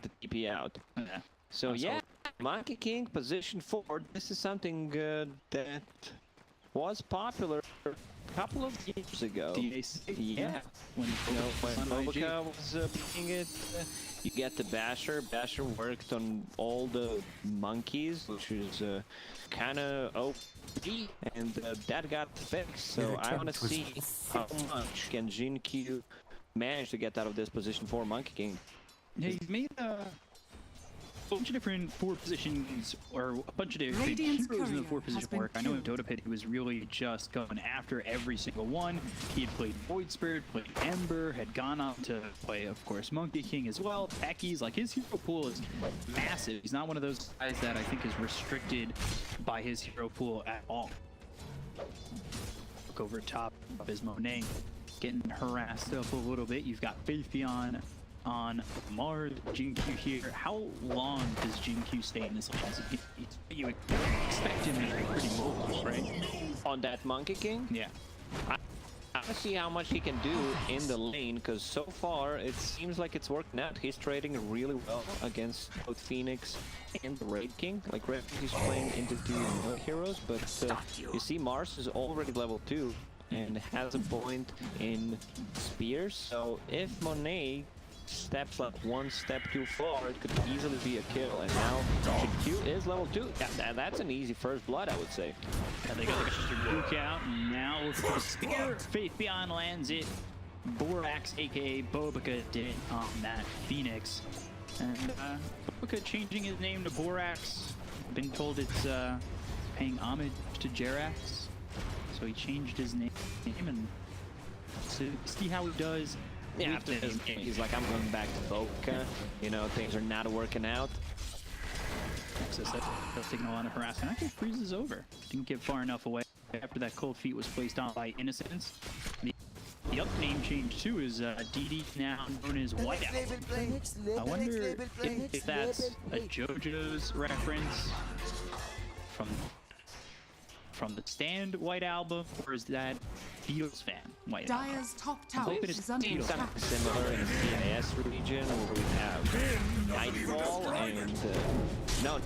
have to TP out. Yeah. So yeah, Monkey King position 4. This is something that was popular a couple of years ago. Yeah, when Bobaca was playing it, you get the Basher. Basher worked on all the monkeys, which is kind of OP, and that got fixed. So I want to see how much can XinQ manage to get out of this position 4 Monkey King. Yeah, he's made a bunch of different 4 positions, or a bunch of different heroes in the 4 position work. I know in Dota Pit he was really just going after every single one. He had played Void Spirit, played Ember, had gone on to play, of course, Monkey King as well. Becky's, like, his hero pool is massive. He's not one of those guys that I think is restricted by his hero pool at all. Look over top of his Monet, getting harassed up a little bit. You've got Faithion on Mars, XinQ here. How long does XinQ stay in this lane? You expect him to be pretty mobile, right? On that Monkey King? Yeah. I want to see how much he can do in the lane, because so far it seems like it's working out. He's trading really well against both Phoenix and the Raid King. Like, Raid King he's playing into 2 heroes, but you see Mars is already level 2 and has a point in Spears. So if Monet steps like 1 step too far, it could easily be a kill. And now XinQ is level 2. Yeah, that's an easy first blood, I would say. Yeah, they got the Rubick out, and now look for the spear. Faithion lands it. Borax, aka Bobaca, did on that Phoenix. And Bobaca changing his name to Borax. Been told it's paying homage to Jerax. So he changed his name, and see how he does. Yeah, after this game, he's like, I'm going back to Bobaca. You know, things are not working out. That's taking a lot of harassment. Actually freezes over. Didn't get far enough away after that cold feet was placed on by Innocence. The up name change too is DD, now known as Whiteout. I wonder if that's a JoJo's reference from the Stand White Album, or is that Beatles fan White Album? Dire's top tower is under Something attack. similar in the CIS region, where we have Nightfall and no,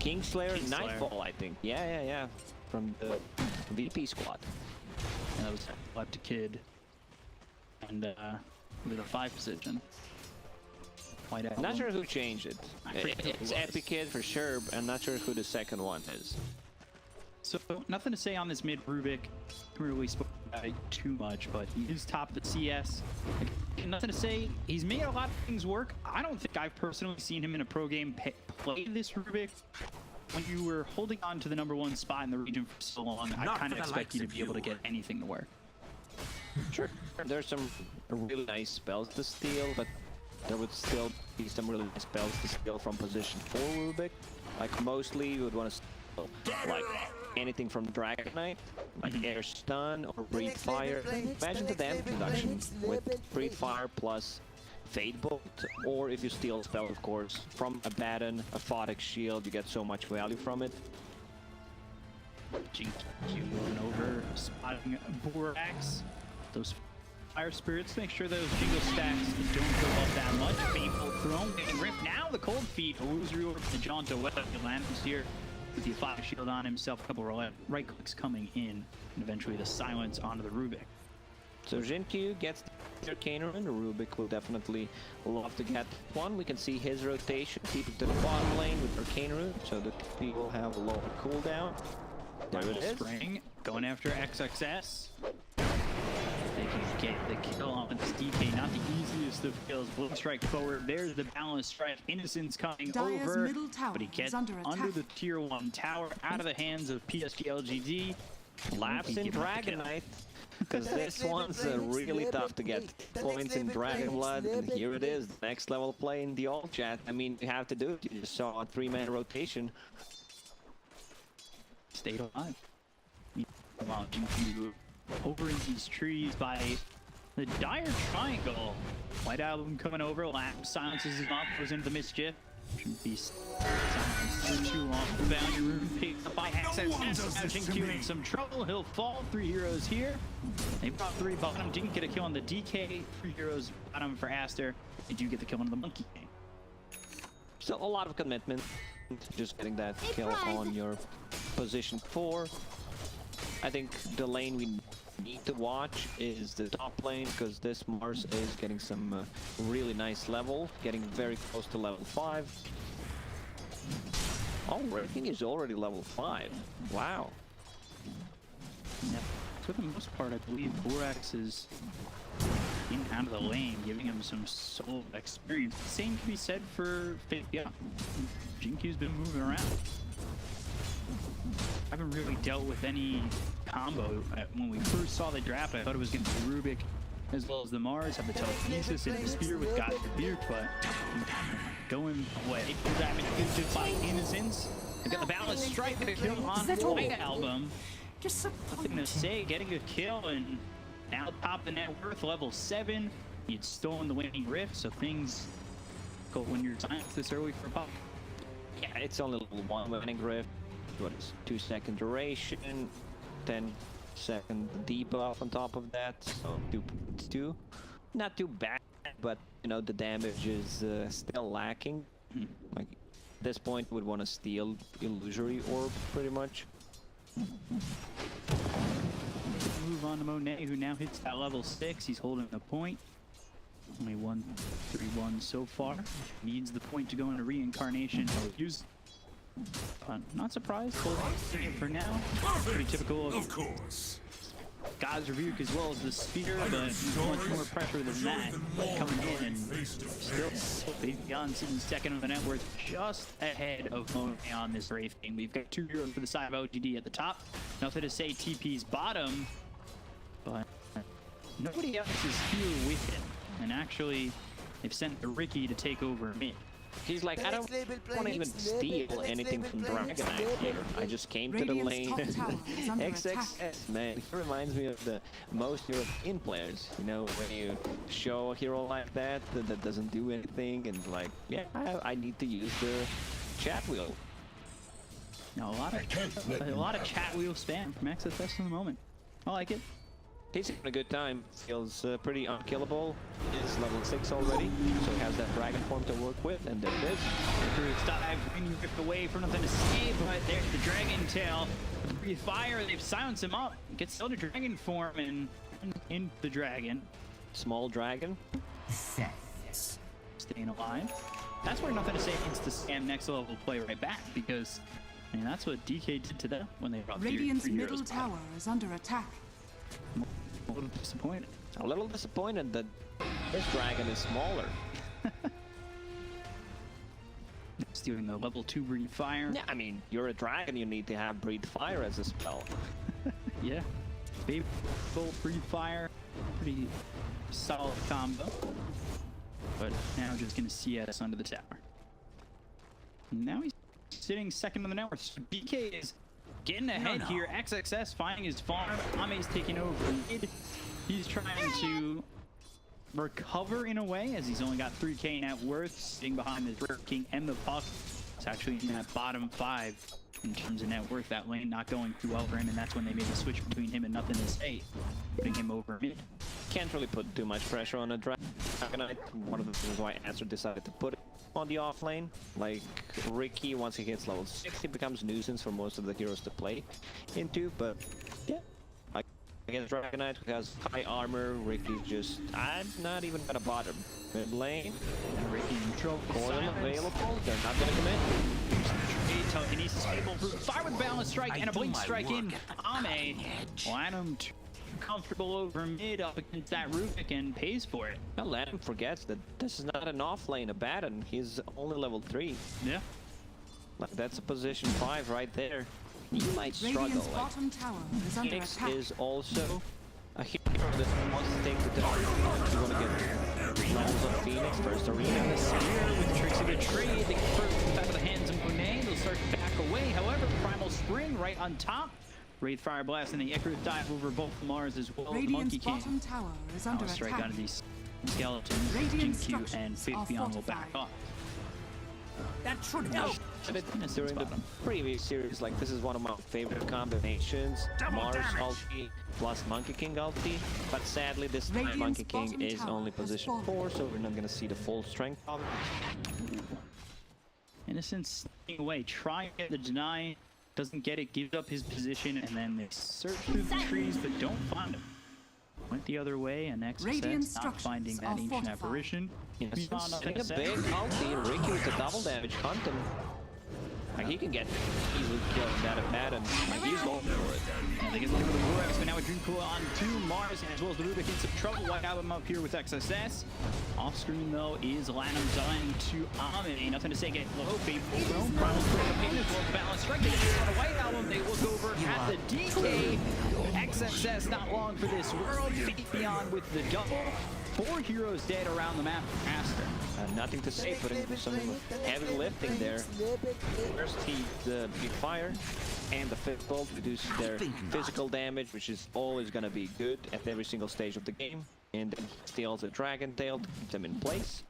Kingslayer, Nightfall, I think. Yeah, from the VP squad. And that was left a kid, and with a 5 position. White Album. Not sure who changed it. It's Epic Kid for sure, but I'm not sure who the second one is. So, nothing to say on this mid Rubick. Haven't really spoke about it too much, but he is top of the CS. Nothing to say. He's made a lot of things work. I don't think I've personally seen him in a pro game play this Rubick. When you were holding on to the #1 spot in the region for so long, I kind of expect you to be able to get anything to work. Sure. There's some really nice spells to steal, but there would still be some really nice spells to steal from position 4 Rubick. Like, mostly you would want to steal, like, anything from Dragon Knight, like Air Stun or Breathe Fire. Imagine the damage reduction with Breathe Fire plus Fade Bolt, or if you steal a spell, of course, from Abaddon, a Photic Shield, you get so much value from it. XinQ moving over, spotting Borax. Those Fire Spirits, make sure those Jingle stacks don't go up that much. Painful Throne getting ripped. Now the Cold Feet, Illusory Orb, the Jaunto weapon. LaNm here with the Photic Shield on himself, a couple right clicks coming in, and eventually the silence onto the Rubick. So XinQ gets the Arcane Rune. Rubick will definitely love to get one. We can see his rotation, keep it to the bottom lane with Arcane Rune, so the TP will have a lower cooldown. There it is. Spring, going after XXS. They can get the kill on this DK, not the easiest of kills. Blood strike forward. There's the balance strike. Innocence coming Dire's over, middle tower but he gets under the tier 1 tower, out of the hands of Psg.Lgd. Laps in Dragon Knight, because this one's really tough to get points in Dragon Blood, and here it is, the next level play in the alt chat. I mean, you have to do it. You just saw a 3-man rotation. Stayed alive. Wow, XinQ over in these trees by the Dire Triangle. White Album coming over, LaNm silences him up, goes into the mischief. Shouldn't be silenced for too long. The Bounty Rune picked up by XXS. Now XinQ in some trouble. He'll fall. 3 heroes here. They brought 3 bottom. Didn't get a kill on the DK. 3 heroes bottom for Aster. They do get the kill on the Monkey King. Still a lot of commitment. Just getting that kill on your position 4. I think the lane we need to watch is the top lane, because this Mars is getting some really nice level, getting very close to level 5. Oh, Riki is already level 5. Wow. Yeah. For the most part, I believe Borax is in and out of the lane, giving him some solo experience. The same can be said for yeah. XinQ's been moving around. I haven't really dealt with any combo. When we first saw the draft, I thought it was going to be Rubick as well as the Mars, have the telekinesis and the spear with God Rebuke, but going away. Damage gives by Innocence. We got the balance strike and a kill on White Album. Nothing to say, getting a kill, and now top the net worth, level 7. He'd stolen the winning rift, so things go when you're signed this early for a pop. Yeah, it's only level 1 winning rift. What is 2-second duration, 10-second debuff on top of that, so 2.2. Not too bad, but you know the damage is still lacking. Like at this point, would want to steal illusory orb pretty much. Move on to Monet, who now hits that level 6. He's holding the point. Only 1-3-1 so far. Needs the point to go into reincarnation. Use. Not surprised. Holding it for now. Pretty typical of course. God's Rebuke as well as the spear, but much more pressure than that coming in, and still beyond sitting second on the net worth, just ahead of Monet on this Wraith game. We've got 2 heroes for the side of LGD at the top. Nothing to say TP's bottom, but nobody else is here with him. And actually, they've sent the Riki to take over mid. He's like, I don't want to even steal anything from Dragonite here. I just came to the lane. XXS, man. He reminds me of the most European players. You know, when you show a hero like that doesn't do anything, and like, yeah, I need to use the chat wheel. No, a lot of chat wheel spam from XFS in the moment. I like it. He's having a good time. Feels pretty unkillable. Is level 6 already, so he has that dragon form to work with, and there it is. Druid's dive, bringing Rift away for nothing to say, but there's the dragon tail. Breathe fire, they've silenced him up. Gets still to dragon form and in the dragon. Small dragon. Staying alive. That's where nothing to say needs to scam next level play right back, because I mean that's what DK did to them when they brought Radiant's middle tower is under attack. A little disappointed. A little disappointed that this dragon is smaller. Stealing the level 2 breathe fire. Yeah, I mean, you're a dragon, you need to have breathe fire as a spell. Yeah. Baby full breathe fire. Pretty solid combo. But now just gonna CS under the tower. Now he's sitting second on the network. BK is getting ahead here. XXS finding his farm. Ame's taking over mid. He's trying to recover in a way, as he's only got 3k net worth, sitting behind the River King and the Puck. It's actually in that bottom 5 in terms of net worth. That lane not going too well for him, and that's when they made the switch between him and Nothing to Say, putting him over mid. Can't really put too much pressure on a Dragonite. One of the reasons why Aster decided to put it on the off lane. Like Riki, once he hits level 6, he becomes a nuisance for most of the heroes to play into, but yeah. Against Dragonite, who has high armor, Riki's just, I'm not even gonna bother. Mid lane, And Riki neutral. Coil available, they're not gonna commit. Telekinesis able for fire with balance strike and a blink strike in. Ame, LaNm too comfortable over mid up against that Rubick and pays for it. Well, LaNm forgets that this is not an off lane Abaddon, he's only level 3. Yeah. Like, that's a position 5 right there. You might struggle. Radiant's bottom tower is under Phoenix attack. is also a hero that wants to take the tower. You want to get levels on Phoenix first arena. The spear with tricks of the trade. They get first back of the hands of Monet. They'll start to back away. However, Primal Spring right on top. Wraith Fire Blast and the Icarus dive over both Mars as well as the Monkey Radiant's King. bottom tower is under I'll strike attack. out of these skeletons. Radiant XinQ and structures Faith are Beyond will back fortified. off. That should help. During the previous series, like, this is one of my favorite combinations. Mars ulti plus Monkey King ulti. But sadly, this time Radiant's Monkey King bottom is tower only has position fallen. 4, so we're not going to see the full strength of it. Innocence staying away, trying to get the deny, doesn't get it, gives up his position, and then they search through the trees but don't find him. Went the other way, and Radiant XSS not finding that structures are ancient fortified. apparition. Innocence getting a big ulti. Riki with the double damage. Hunt him. Like, he can get easily killed that Abaddon. Like, he's going for it. And they get the Borax, but now a Dream Cool on to Mars, as well as the Rubick in some trouble. White Album up here with XSS. Off screen, though, is LaNm dying to Monet. Nothing to say, get low. Faithful Throne. Primal Spring of Pain as well as Balance Strike. They get on a White Album. They look over at the DK. XSS not long for this world. Fate Beyond with the double. 4 heroes dead around the map for Aster. Nothing to say, putting some heavy lifting there. First the big fire and the fifth bolt reduces their physical damage, which is always going to be good at every single stage of the game. And then steals a Dragon Tail to keep them in place.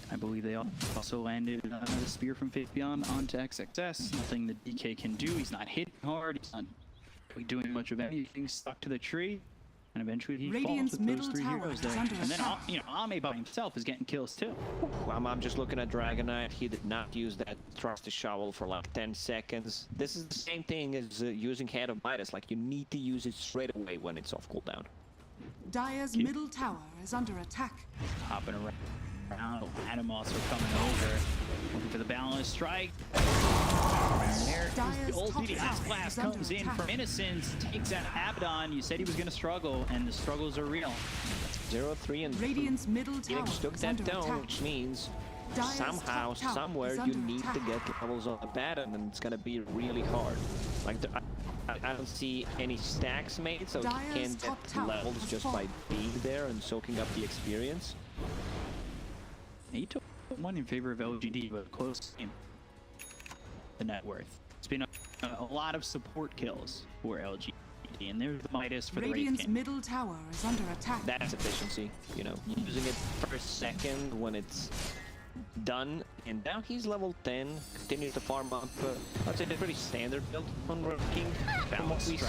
I believe they also landed another spear from Fate Beyond onto XXS. Nothing the DK can do. He's not hitting hard. He's not really doing much of anything. Stuck to the tree. And eventually he Radiant's falls with those 3 middle heroes tower there. is under And then, attack. you know, Ame by himself is getting kills too. I'm just looking at Dragon Knight. He did not use that Trusty Shovel for like 10 seconds. This is the same thing as using Head of Midas. Like, you need to use it straight away when it's off cooldown. Dire's middle tower is under attack. Hopping around. LaNm also coming over. Looking for the balance strike. There Dire's the old top BD tower blast is under comes in attack. from Innocence. Takes out Abaddon. You said he was going to struggle, and the struggles are real. 0-3 and Radiant's middle tower Phoenix took is that under down, attack. which means Dire's somehow, top tower somewhere, is you under need to attack. get levels on Abaddon, and it's gonna be really hard. Like, I don't see any stacks made, so you Dire's can't top get tower levels has just by fallen. being there and soaking up the experience. He took one in favor of LGD, but close game. The net worth. It's been a lot of support kills for LGD, and there's the Midas for the Wraith Radiant's King. middle tower is under attack. That's efficiency, you know, using it for a second when it's done. And now he's level 10, continues to farm up. I'd say they're pretty standard build on Riki from what we see.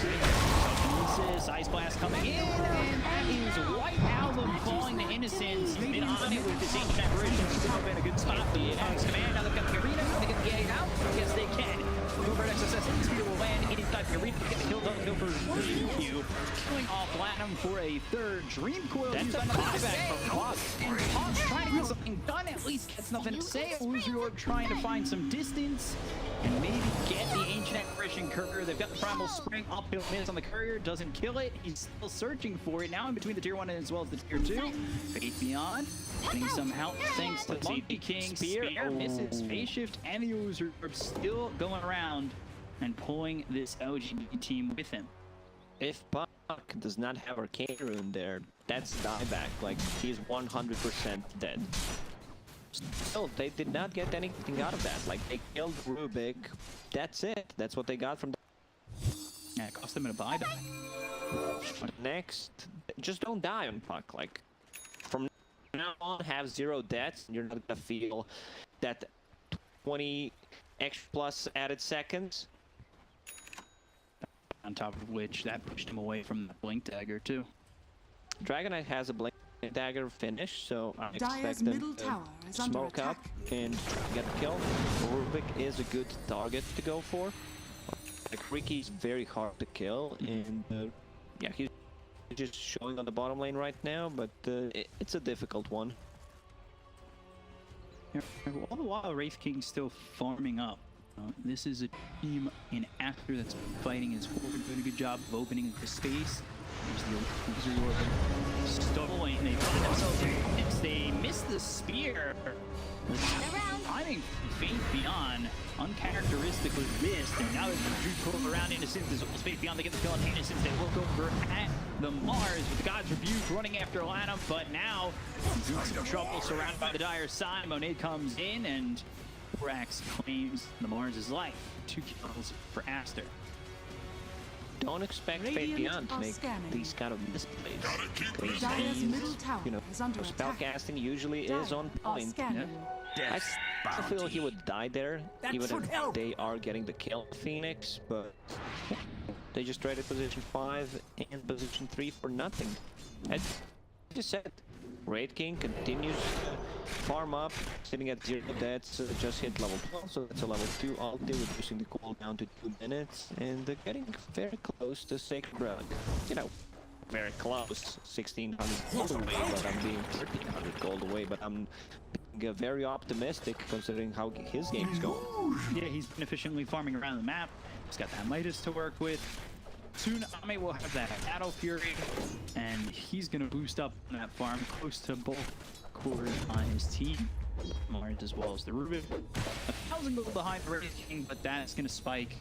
Telekinesis, Ice Blast coming in, and that is White Album falling to Innocence. He's been on it with this ancient apparition. He's been in a good spot for the Fox Command. Now they've got the arena. Are they going to get it out? Yes, they can. Over at XSS, and Spear will land inside the arena. Get the kill done. Go for XinQ. Killing off LaNm for a third. Dream Coil used on the buyback from Fox. And Fox trying to get something done. At least gets nothing to say. Illusior trying to find some distance and maybe get the ancient apparition courier. They've got the primal spring uphill miss on the courier, doesn't kill it. He's still searching for it now in between the tier 1 as well as the tier 2. Fate Beyond getting some help thanks to Monkey King. Spear misses, phase shift, and the Illusior still going around and pulling this LGD team with him. If Puck does not have Arcane Rune there, that's dieback. Like, he's 100% dead. Still, they did not get anything out of that. Like, they killed Rubick. That's it. That's what they got from Yeah, it cost them a buyback. next. Just don't die on Puck. Like, from now on, have 0 deaths, and you're not gonna feel that 20 extra plus added seconds. On top of which, that pushed him away from the Blink Dagger, too. Dragon Knight has a Blink Dagger finish, so I Dire's expect them middle to tower is under smoke up attack. and get the kill. Rubick is a good target to go for. Like, Riki's very hard to kill, and yeah, he's just showing on the bottom lane right now, but it's a difficult one. All the while, Wraith King's still farming up. This is a team in Aster that's fighting his forward, doing a good job of opening the space. There's the Illusior stolen. They find themselves in this. They miss the spear. Finding Fate Beyond uncharacteristically missed, and now there's a Drew Cove around Innocence as well as Fate Beyond. They get the kill on Innocence. They look over at the Mars with the God's Rebuke running after LaNm, but now he's in some trouble surrounded by the dire side. Monet comes in and Borax claims the Mars' life. 2 kills for Aster. Don't expect Fate Radiant Beyond to are make scanning. these kind of misplays. Because Dire's he's, middle tower you know, is under attack. spellcasting usually is on Are point. scanning. I still feel he would die there, That even should if help. they are getting the kill Phoenix, but they just traded position 5 and position 3 for nothing. I just said, Wraith King continues to farm up, sitting at 0 deaths, just hit level 12, so that's a level 2 ulti, reducing the cooldown to 2 minutes, and getting very close to Sacred Relic. You know, very close, 1600 gold away, but I'm being 1300 gold away, but I'm being very optimistic considering how his game's going. Yeah, he's been efficiently farming around the map. He's got that Midas to work with. Soon, Ame will have that Battle Fury, and he's gonna boost up on that farm close to both cores on his team. Mars as well as the Rubick. 1,000 gold behind the Wraith King, but that's gonna spike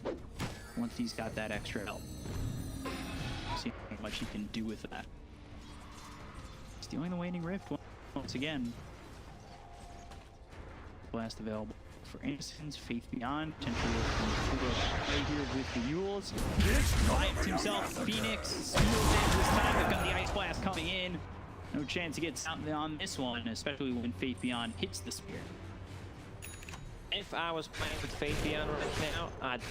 once he's got that extra help. See how much he can do with that. Stealing the Waning Rift once again. Blast available for Innocence, Faith Beyond, potentially right here with the Yules. Finds himself, Phoenix, steals it this time. They've got the Ice Blast coming in. No chance to get something on this one, especially when Faith Beyond hits the spear. If I was playing with Faith Beyond right now, I'd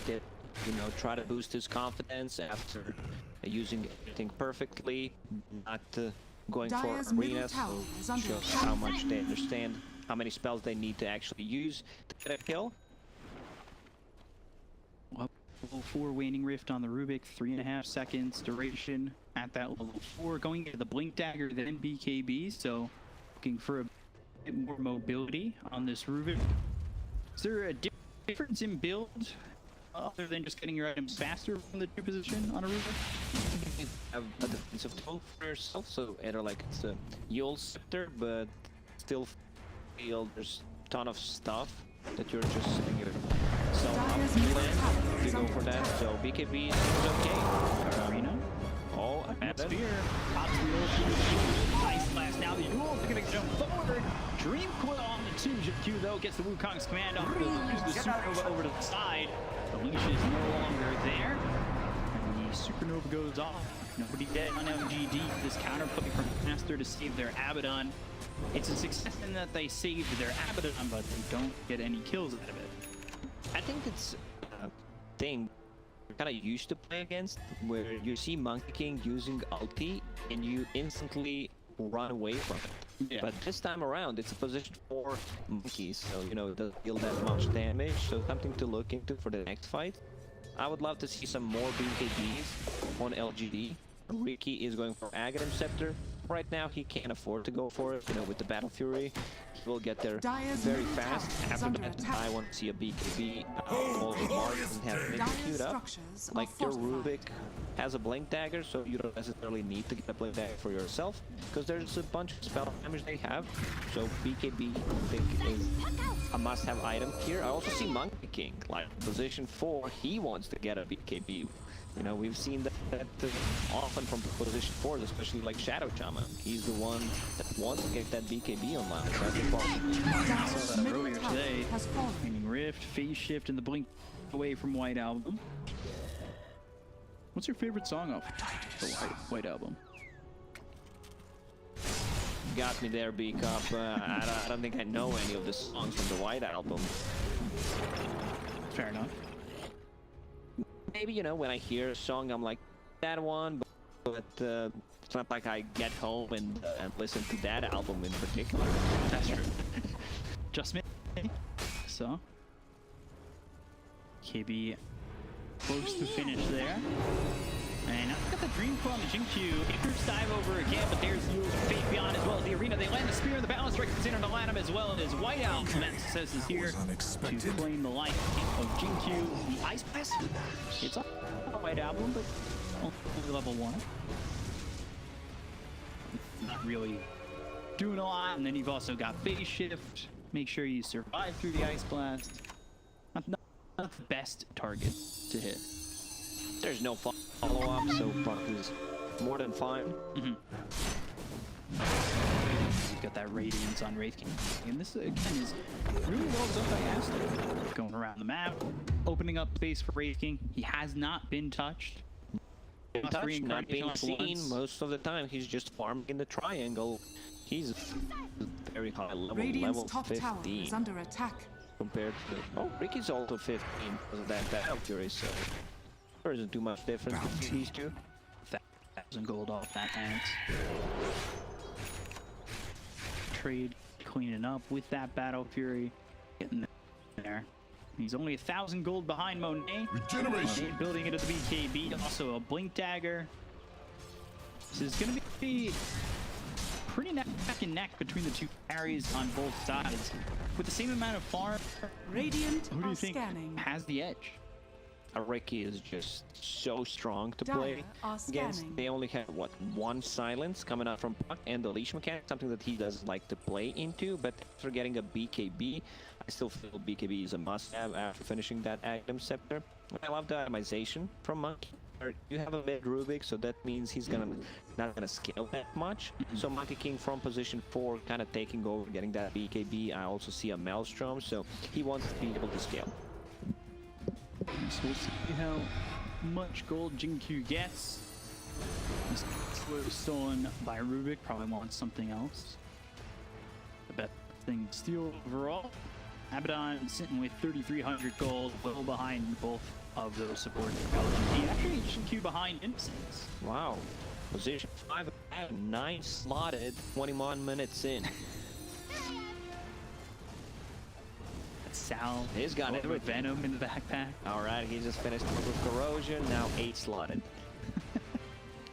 try to boost his confidence after using everything perfectly, not going for arenas, so shows how much they understand how many spells they need to actually use to get a kill. Level 4 Waning Rift on the Rubick, 3.5 seconds duration at that level 4. Going into the Blink Dagger, then BKB, so looking for a bit more mobility on this Rubick. Is there a difference in build other than just getting your items faster from the 2 position on a Rubick? You have a defensive tool for yourself, so either like it's a Yule Scepter, but still feel there's a ton of stuff that you're just sitting here. So if you go for that, so BKB is okay. Arena. Oh, That spear pops the ult. Ice Blast. Now the Yules are gonna jump forward. Dream Coil on the 2. XinQ though gets the Wukong's command off. Use the Supernova over to the side. The leash is no longer there. And the Supernova goes off. Nobody dead on LGD. This counterplay from Aster to save their Abaddon. It's a success in that they saved their Abaddon, but they don't get any kills out of it. I think it's a thing you're kind of used to play against, where you see Monkey King using ulti and you instantly run away from it. Yeah. But this time around, it's a position for monkeys, so it doesn't deal that much damage, so something to look into for the next fight. I would love to see some more BKBs on LGD. Riki is going for Abaddon Scepter. Right now, he can't afford to go for it. With the Battle Fury, he will get there very fast. After that, I want to see a BKB. Also, Mars doesn't have anything queued up. Like your Rubick has a Blink Dagger, so you don't necessarily need to get a Blink Dagger for yourself, because there's a bunch of spell damage they have. So BKB, I think, is a must-have item here. I also see Monkey King, like position 4. He wants to get a BKB. We've seen that often from position 4, especially like Shadow Shaman. He's the one that wants to get that BKB online. So I think saw that earlier today. Waning Rift, Phase Shift, and the Blink away from White Album. What's your favorite song off the White Album? Got me there, B-Cup. I don't think I know any of the songs from the White Album. Fair enough. Maybe, when I hear a song, I'm like, that one, but it's not like I get home and listen to that album in particular. That's true. Just me. So, KB close to finish there. And I've got the Dream Coil on the XinQ. Icarus dive over again, but there's Yules and Faith Beyond as well as the arena. They land the spear and the balance strike is into LaNm as well as White Album. That success is here to claim the life of XinQ. The Ice Blast. It's on White Album, but only level 1. Not really doing a lot. And then you've also got Phase Shift. Make sure you survive through the Ice Blast. Not the best target to hit. There's no follow-up, so Buck is more than fine. You've got that Radiance on Wraith King. And this, again, is really well done by Aster. Going around the map, opening up space for Wraith King. He has not been touched. Not being seen most of the time. He's just farming in the triangle. He's very high level, level 15. Is under attack. Compared to... Oh, Riki's also 15 because of that Battle Fury, so... There isn't too much difference between these two. 1,000 gold off that axe. trade cleaning up with that Battle Fury. Getting there. He's only 1,000 gold behind Monet. Regeneration. Monet building into the BKB. Also a Blink Dagger. This is going to be pretty neck and neck between the two carries on both sides. With the same amount of farm, Radiant who do you are think scanning. has the edge? Riki is just so strong to Dire play are against. scanning. They only have, what, one silence coming out from Puck and the leash mechanic, something that he doesn't like to play into, but after getting a BKB, I still feel BKB is a must-have after finishing that Atom Scepter. I love the itemization from Monkey. You have a mid Rubick, so that means he's not gonna scale that much. So Monkey King from position 4 kind of taking over, getting that BKB. I also see a Maelstrom, so he wants to be able to scale. So we'll see how much gold XinQ gets. This was stolen by Rubick, probably wants something else. The best thing to steal overall. Abaddon sitting with 3,300 gold, well behind both of those supporting LGD. Actually, XinQ behind Innocence. Wow. Position 5 at 9 slotted, 21 minutes in. Sal, He's got with everything. Venom in the backpack. Alright, he just finished with Corrosion, now 8 slotted.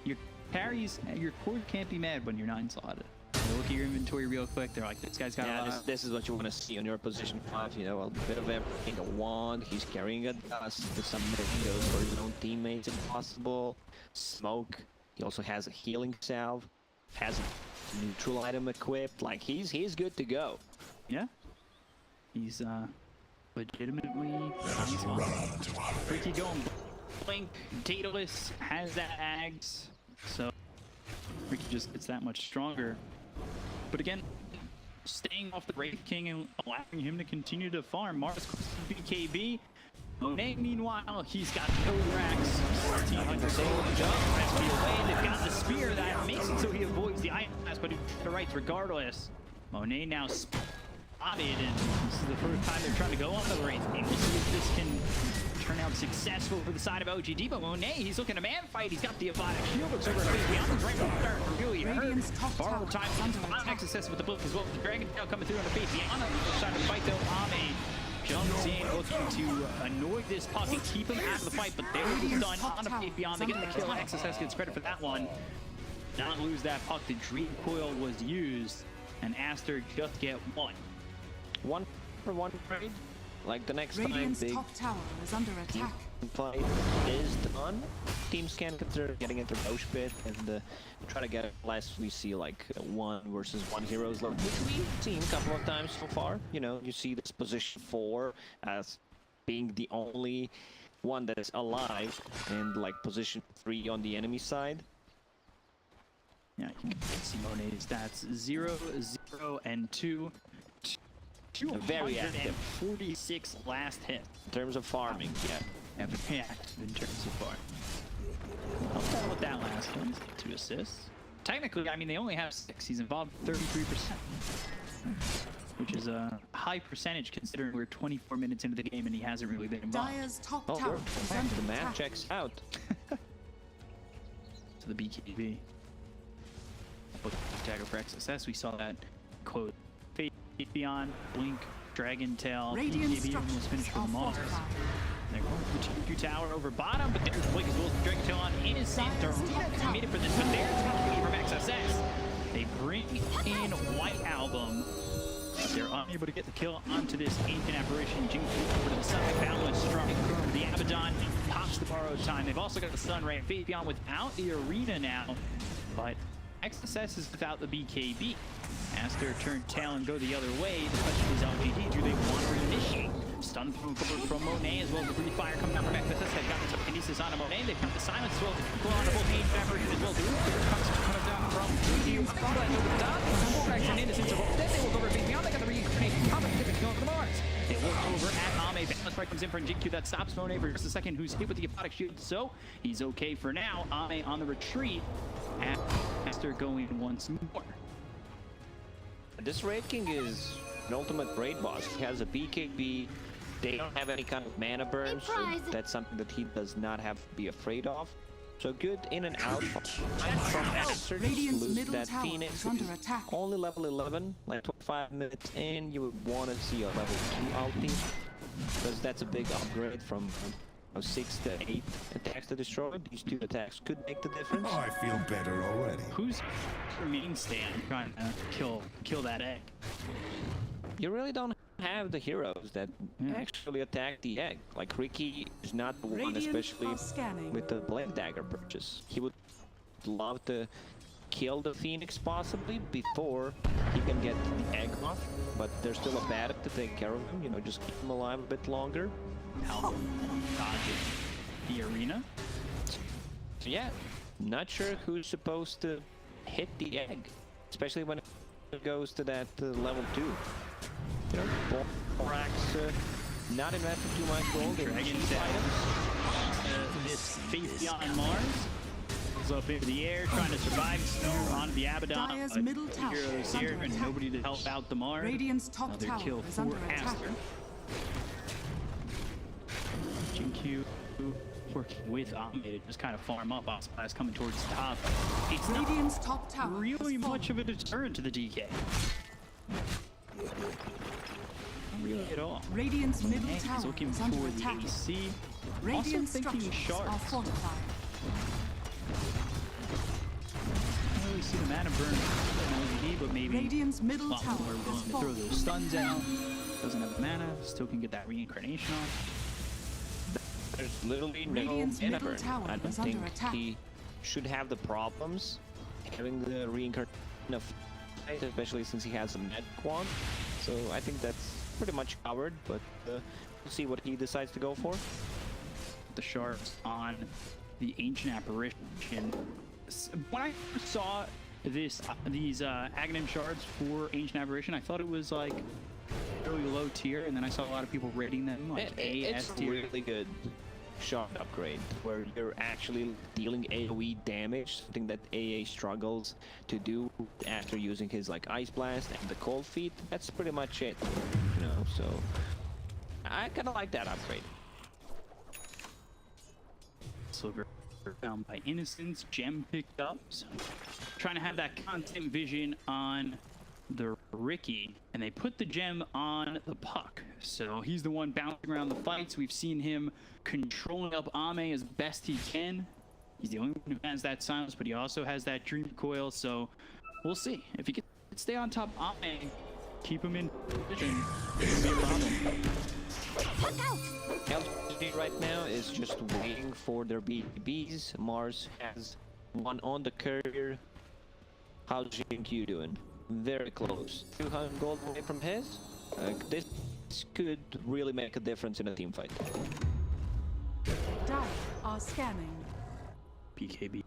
Your carries, your core can't be mad when you're 9 slotted. They look at your inventory real quick. They're like, this guy's got a Yeah, lot. this is what you want to see on your position 5, you know, a bit of everything, a wand, he's carrying a dust with some mitigators for his own teammates if possible, smoke, he also has a healing salve, has a neutral item equipped, like he's good to go. Yeah. He's legitimately Riki going blink. Daedalus has that Ags, so Riki just gets that much stronger. But again, staying off the Wraith King and allowing him to continue to farm. Mars BKB. Monet, meanwhile, he's got no racks. 1,400 gold. Rescue away. They've got the spear that makes it so he avoids the item blast, but he the rights regardless. Monet now spotted, and this is the first time they're trying to go on the Wraith King. We'll see if this can turn out successful for the side of LGD, but Monet, he's looking to man fight. He's got the Abaddon shield, looks over at beyond the right start really hurt. Radiant's top Borrow tower time is under on attack. access with the book as well. The Dragon Tail coming through on the face. Beyond the other side of the fight though, Ame jumps in, looking to annoy this Puck and keep him out of the fight, but there he is done on the face beyond. They get the kill. XSS gets credit for that one. Not lose that Puck. The Dream Coil was used, and Aster just get one. 1 for 1 trade, like the next Radiant's time big top tower is under attack. fight is done, teams can consider getting into Roche Pit and try to get it, unless we see like 1 versus 1 heroes, which we've seen a couple of times so far. You know, you see this position 4 as being the only one that is alive, and like position 3 on the enemy side. Yeah, you can see Monet's stats 0, 0, and 2. Very active. 46 last hit. In terms of farming, yeah. Yeah, very active in terms of farm. I'll start with that last one. 2 assists. Technically, I mean, they only have 6. He's involved 33%. Which is a high percentage considering we're 24 minutes into the game and he hasn't really been involved. Dire's top Oh, tower is under the math attack. checks out. To the BKB. Book Dagger for XSS, we saw that quote. Fate Beyond, Blink, Dragon Tail, Radiant BKB almost finished structures for are Mars. fortified. They're going for the tower over bottom, but there's Blink as well as Dragon Tail on Innocent. Arena committed for this, but there's Riki from XSS. They bring in White Album, but they're unable to get the kill onto this ancient apparition. XinQ over to the side, Balance strike. The Abaddon pops the borrowed time. They've also got the Sun Ray. Fate Beyond without the arena now, but XSS is without the BKB. Aster turn tail and go the other way. The question is LGD, do they want to reinitiate? Stun from Monet as well as the Breathe Fire coming down from XSS. They've got the telekinesis on Monet. They've got the silence as well as the Cool on both Age Fabrics as well. The Roof comes down from XinQ. Combat over the top. Borax and Innocence are both dead. They will go over Fate Beyond. They got the reincarnate. Combat different kill for the Mars. They look over at Ame. Balance strike comes in from XinQ. That stops Monet for just a second, who's hit with the Apodic shield. So he's okay for now. Ame on the retreat. Aster going once more. This Raid King is an ultimate raid boss. He has a BKB. They don't have any kind of mana burn, so that's something that he does not have to be afraid of. So good in and out from Aster. Radiant's Lose middle that tower Phoenix. is under attack. Only level 11, like 25 minutes in, you would want to see a level 2 ulti. Because that's a big upgrade from 6 to 8 attacks to destroy. These 2 attacks could make the difference. I feel better already. Who's your main stand trying to kill that egg? You really don't have the heroes that actually attack the egg. Like Riki is not the one, Radiant especially are scanning. with the Blade Dagger purchase. He would love to kill the Phoenix possibly before he can get the egg off, but there's still Abaddon to take care of him, you know, just keep him alive a bit longer. How dodging the arena? So yeah, not sure who's supposed to hit the egg, especially when it goes to that level 2. You know, Borax not investing too much gold in Dragon cheap items. This Faith Beyond Mars is up into the air, trying to survive snow on the Abaddon. Dire's But middle tower heroes is here under and attack. nobody to help out the Mars. Radiant's top Another tower kill is for under attack. Aster. XinQ working with Monet to just kind of farm up. Osplash coming towards the top. It's not Radiant's top tower really has much fallen. of a deterrent to the DK. Not really at all. Radiant's middle He's tower looking is for under the attack. AC. Radiant Also thinking structures are shards. fortified. I don't really see the mana burn in LGD, but maybe Radiant's a middle lot tower more has willing to throw fallen. those stuns out. Doesn't have mana, still can get that reincarnation off. There's literally no Radiant's mana middle burn. tower I don't is under think attack. he should have the problems having the reincarnation of fight, especially since he has a med quant. So I think that's pretty much covered, but we'll see what he decides to go for. The shards on the ancient apparition. When I first saw these Aghanim shards for ancient apparition, I thought it was like really low tier, and then I saw a lot of people rating them like A, It's S tier. really good shard upgrade where you're actually dealing AoE damage, something that AA struggles to do after using his like Ice Blast and the Cold Feet. That's pretty much it, you know, so I kind of like that upgrade. Silver found by Innocence, gem picked up. So trying to have that constant vision on the Riki, and they put the gem on the Puck. So he's the one bouncing around the fights. We've seen him controlling up Ame as best he can. He's the only one who has that silence, but he also has that dream coil. So we'll see if he can stay on top of Ame, keep him in position. It'll be a problem. LGD right now is just waiting for their BBs. Mars has one on the courier. How's XinQ doing? Very close. 200 gold away from his. This could really make a difference in a team fight. Dire are scanning. BKB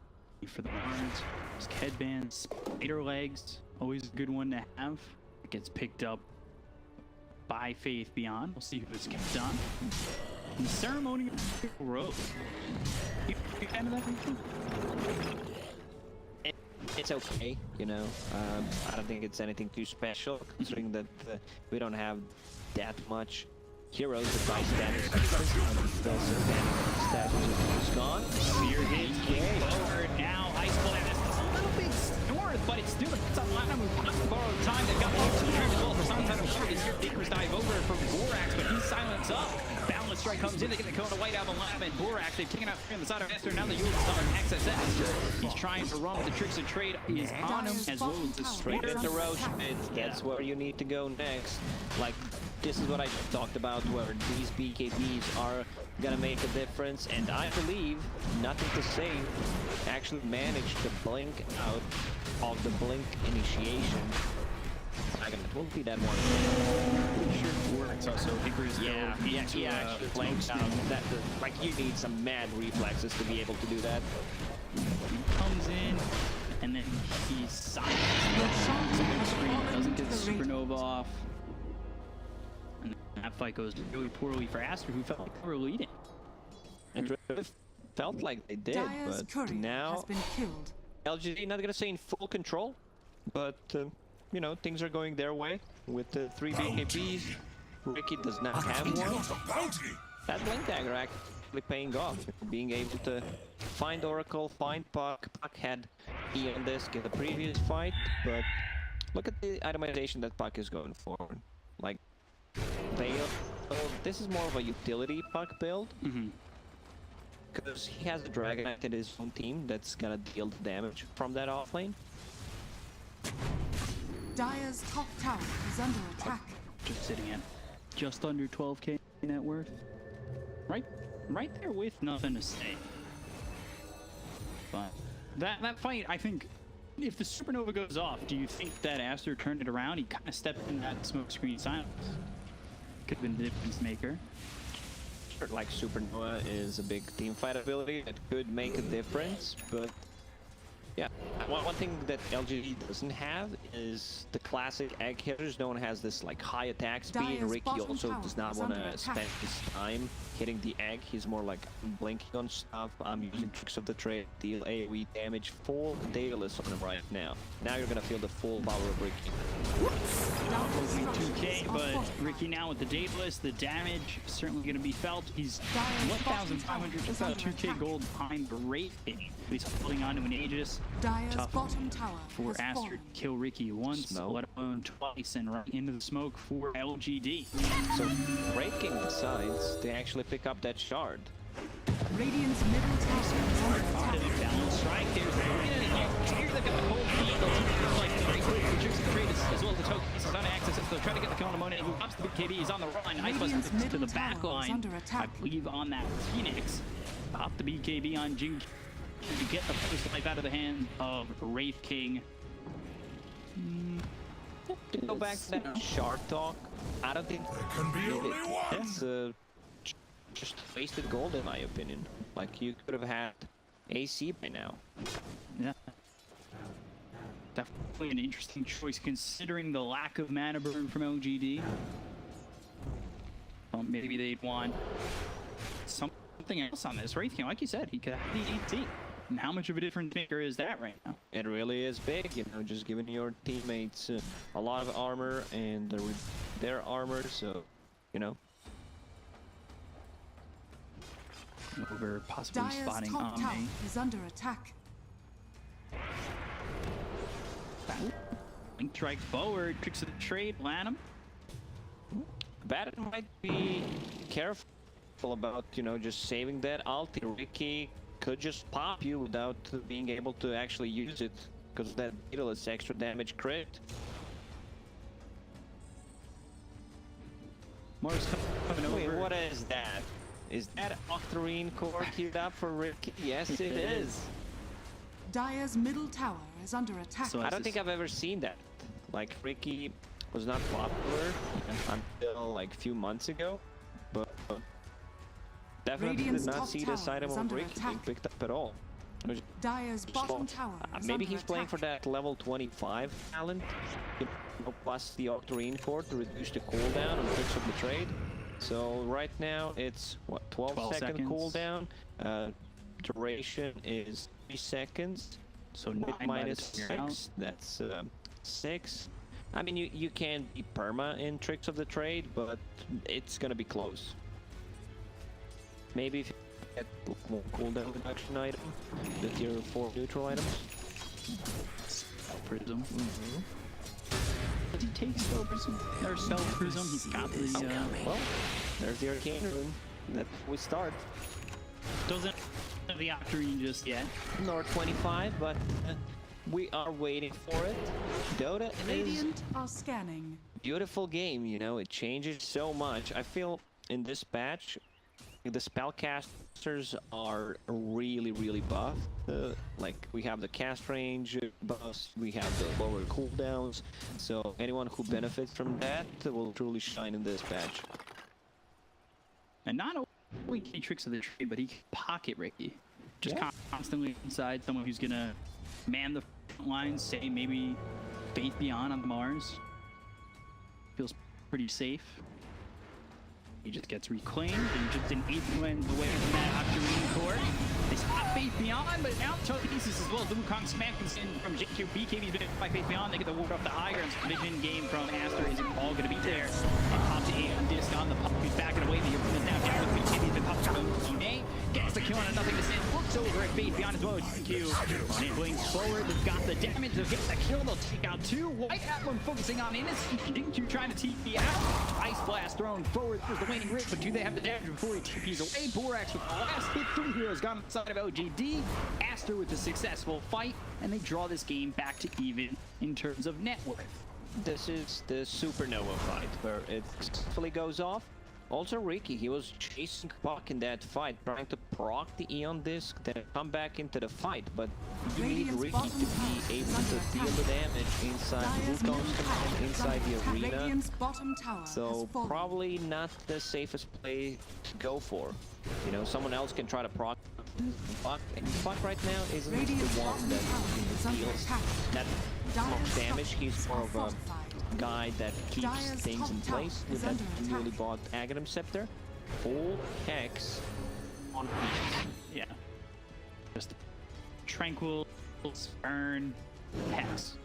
for the Mars. Headbands, spider legs, always a good one to have. It gets picked up by Faith Beyond. We'll see who it's kept on. And the ceremonial road. You fan of that feature? It's okay, you know. I don't think it's anything too special, considering that we don't have that much heroes with high status. The status is gone. Spear hit, forward now. Ice Blast. It's a little bit north, but it's doing it. It's on LaNm who wants to borrow time. They've got off to the turn as well for some time. Here, Baker's dive over from Borax, but he's silenced up. Balance strike comes in. They get the cone to white out on LaNm and Borax. They've taken out on the side of Aster. Now the Yule's on XSS. He's trying to run with the tricks of trade. Is on him as well as the Straight Straight into Roche. That's where you need to go next. Like, this is what I talked about, where these BKBs are gonna make a difference, and I believe NothingToSay actually managed to blink out of the blink initiation. We'll see that one. Pretty sure Borax also Icarus Yeah, dove he into, actually blanked out. Like, you need some mad reflexes to be able to do that. He comes in, and then he's silenced. Doesn't get the supernova off. And that fight goes really poorly for Aster, who felt like they were leading. It really felt like they did, Dire's but courier now has been killed. LGD not gonna say in full control, but you know, things are going their way with the 3 BKBs. Riki does not have one. That blink dagger actually paying off. Being able to find Oracle, find Puck. Puck had E on this in the previous fight, but look at the itemization that Puck is going for. Like, Veil, this is more of a utility Puck build. Because he has a Dragon Knight in his own team that's gonna deal the damage from that offlane. Dire's top tower is under attack. Just sitting at just under 12k net worth. Right there with nothing to say. But that fight, I think, if the supernova goes off, do you think that Aster turned it around? He kind of stepped in that smoke screen silence. Could have been the difference maker. Like Supernova is a big team fight ability that could make a difference, but yeah. One thing that LGD doesn't have is the classic egg hitters. No one has this like high attack speed. Dire's Riki also does not want to attack. spend his time hitting the egg. He's more like blinking on stuff. I'm using tricks of the trade, deal AoE damage, full Daedalus on him right now. Now you're gonna feel the full power of Riki. 2k, but Riki now with the Daedalus, the damage certainly going to be felt. He's 1,500, just about 2k gold behind the Wraith. He's holding on to an Aegis. Dire's Tough bottom tower for has Aster fallen. to kill Riki once, Smoke. let alone twice, and right into the smoke for LGD. So Wraith King decides to actually pick up that shard. Radiant's middle tower is under attack. Balance strike. There's here's the cold feet. Like very quick. Tricks the trade as well as the token. He's on access. So they're trying to get the kill on Monet. Who ups the big KB. He's on the run. Ice Radiant's Bust to the middle back tower is line. under I attack. believe on that Phoenix. Up the BKB on XinQ to get the first life out of the hand of Wraith King. To go back to that shard talk, I don't think it's just wasted gold in my opinion. Like you could have had AC by now. Yeah. Definitely an interesting choice considering the lack of mana burn from LGD. Well, maybe they'd want something else on this. Wraith King, like you said, he could have the ET. And how much of a difference maker is that right now? It really is big, you know, just giving your teammates a lot of armor and their armor, so, you know. Over possibly Dire's spotting top tower Omni. is under attack. Link strike forward, tricks of the trade, LaNm. Abaddon might be careful about, you know, just saving that ulti. Riki could just pop you without being able to actually use it because that beetle is extra damage crit. Mars coming Wait, over. what is that? Is that Octarine core queued up for Riki? Yes, it is. Dire's middle tower is under attack. So I don't think I've ever seen that. Like, Riki was not popular until like a few months ago, but definitely Radiant's did not top see this tower item is of under Riki being attack. picked up at all. It was Dire's bottom just- tower is maybe under he's playing for attack. that level 25 talent, you know, plus the Octarine core to reduce the cooldown on tricks of the trade. So right now it's what 12 second seconds. cooldown. Duration is 3 seconds. So With 9 minus minus 6, that's 6. I mean, you can be perma in tricks of the trade, but it's gonna be close. Maybe if you get one cooldown reduction item, the tier 4 neutral items. Prism. Does he take Spell Prism? Or Spell Prism? He's got the, Well, there's the arcane room that we start. doesn't have the Octarine just yet. Nor 25, but we are waiting for it. Dota is Radiant are scanning. beautiful game, you know, it changes so much. I feel in this patch, the spellcasters are really buff. Like, we have the cast range buffs, we have the lower cooldowns, so anyone who benefits from that will truly shine in this patch. And not only can he tricks of the trade, but he can pocket Riki. Just Yeah. constantly inside someone who's gonna man the front lines, say maybe Faith Beyond on Mars. Feels pretty safe. He just gets reclaimed and just an 8 wins away from that Octarine core. They spot Faith Beyond, but now telekinesis as well as Wukong smacks in from XinQ. BKB's been hit by Faith Beyond. They get the ward off the high ground. Vision game from Aster isn't all going to be there. And popped to 8 on disc on the puck. He's backing away. The opponent now down with BKB's been popped from Monet. kill on a NothingToSay. Looks over at Fate beyond his bow. XinQ. Monet blinks forward. They've got the damage. They'll get the kill. They'll take out two. White Atlam focusing on Innocent. XinQ trying to TP out. Ice Blast thrown forward. There's the waning Rift, but do they have the damage before he TPs away? Borax with the last hit. 3 heroes gone on the side of LGD. Aster with the successful fight. And they draw this game back to even in terms of net worth. This is the supernova fight where it successfully goes off. Also Riki, he was chasing Puck in that fight, trying to proc the Eon Disc, then come back into the fight, but you need Riki to be able to deal the damage inside the Wukong's command, inside the arena. So probably not the safest play to go for. You know, someone else can try to proc Puck, and Puck right now isn't the one that deals that much damage. He's more of a guy that keeps things in place with that newly bought Abaddon Scepter. Full Hex on Peach. Yeah. Just tranquil, burn, pass.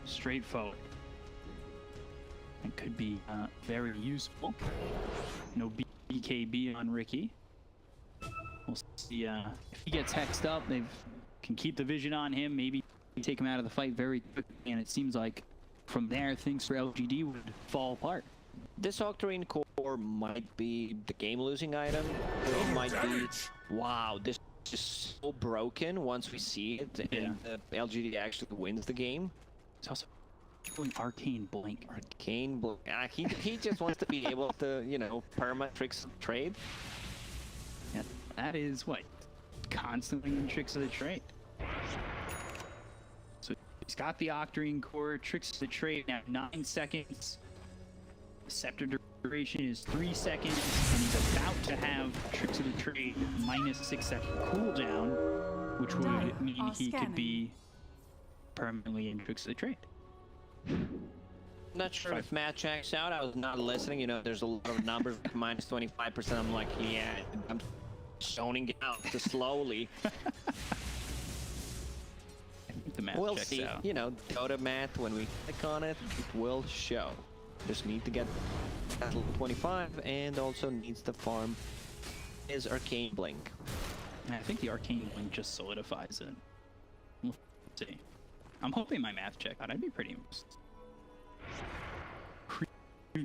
Straightforward. It could be very useful. No BKB on Riki. We'll see if he gets hexed up. They can keep the vision on him, maybe take him out of the fight very quickly, and it seems like from there, things for LGD would fall apart. This Octarine Core might be the game-losing item. It might be, wow, this is just so broken once we see it, and LGD actually wins the game. It's also doing Arcane Blink. Arcane Blink. He just wants to be able to, you know, perma tricks of the trade. Yeah, that is what? Constantly in tricks of the trade. So he's got the Octarine Core, tricks of the trade now 9 seconds. Scepter duration is 3 seconds, and he's about to have tricks of the trade -6 second cooldown, which would mean he could be permanently in tricks of the trade. Not sure if Matt checks out. I was not listening. You know, there's a lot of numbers -25%. I'm like, yeah, I'm zoning out just slowly. The math we'll checks see. out. You know, Dota math, when we click on it, it will show. Just need to get level 25 and also needs to farm his Arcane Blink. And I think the Arcane Blink just solidifies it. We'll see. I'm hoping my math check out. I'd be pretty impressed.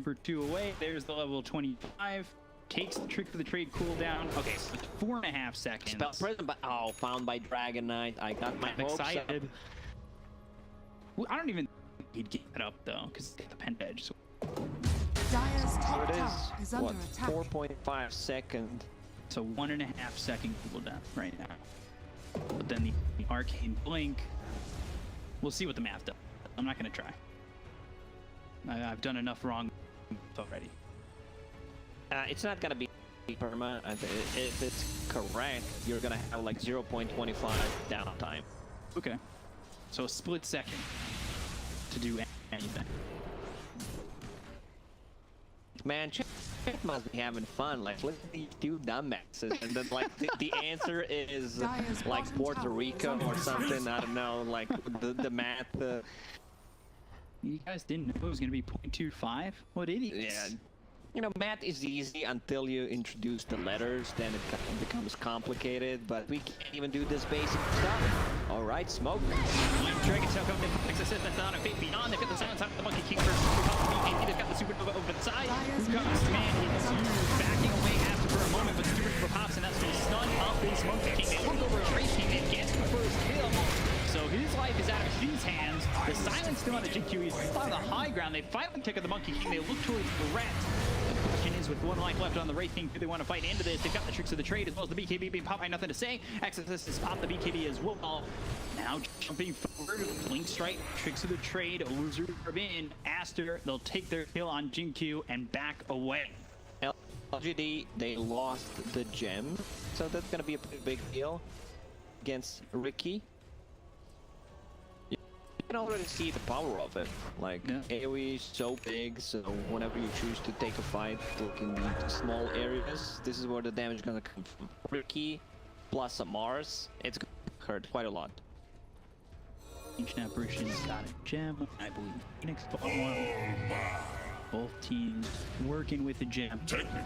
For 2 away, there's the level 25. Takes the trick of the trade cooldown. Okay, so it's 4.5 seconds. Spell Prison, but found by Dragon Knight. I got my hopes excited. up. Well, I don't even think he'd get it up though, because it's the pen edge. So Dire's top It tower is, is under what, attack. 4.5 second. it's a 1.5 second cooldown right now. But then the Arcane Blink, we'll see what the math does. I'm not gonna try. I've done enough wrong already. It's not gonna be perma. If it's correct, you're gonna have like 0.25 downtime. Okay. So a split second to do anything. Man, Chat must be having fun. Like, look at these two dumbasses, and then like the answer is like Puerto Rico or something. I don't know. Like the math. You guys didn't know it was gonna be 0.25? What idiots? Yeah. You know, math is easy until you introduce the letters, then it becomes complicated, but we can't even do this basic stuff. Alright, smoke. Dragon Tail coming in, like I said, that's not a fate beyond. They've got the silence out of the Monkey King first. They've got the Supernova over the side. Comes man, he's backing away after for a moment, but the Supernova pops, and that's going to stun up this Monkey King. They look over at Wraith King and gets the first kill. So his life is out of his hands. The silence still on the XinQ. He's on the high ground. They finally take out the Monkey King. They look towards the rat. The question is, with 1 life left on the Wraith King, do they want to fight into this? They've got the tricks of the trade as well as the BKB being popped by NothingToSay. Exodus has popped the BKB as well. Now jumping forward, Blink Strike, tricks of the trade, loser in. Aster, they'll take their kill on XinQ and back away. LGD, they lost the gem, so that's gonna be a pretty big deal against Riki. You can already see the power of it. Like, AoE is so big, so whenever you choose to take a fight, look in the small areas, this is where the damage is gonna come from. Riki plus a Mars, it's gonna hurt quite a lot. Ancient Apparition's got a gem, I believe Phoenix bought one. Both teams working with the gem.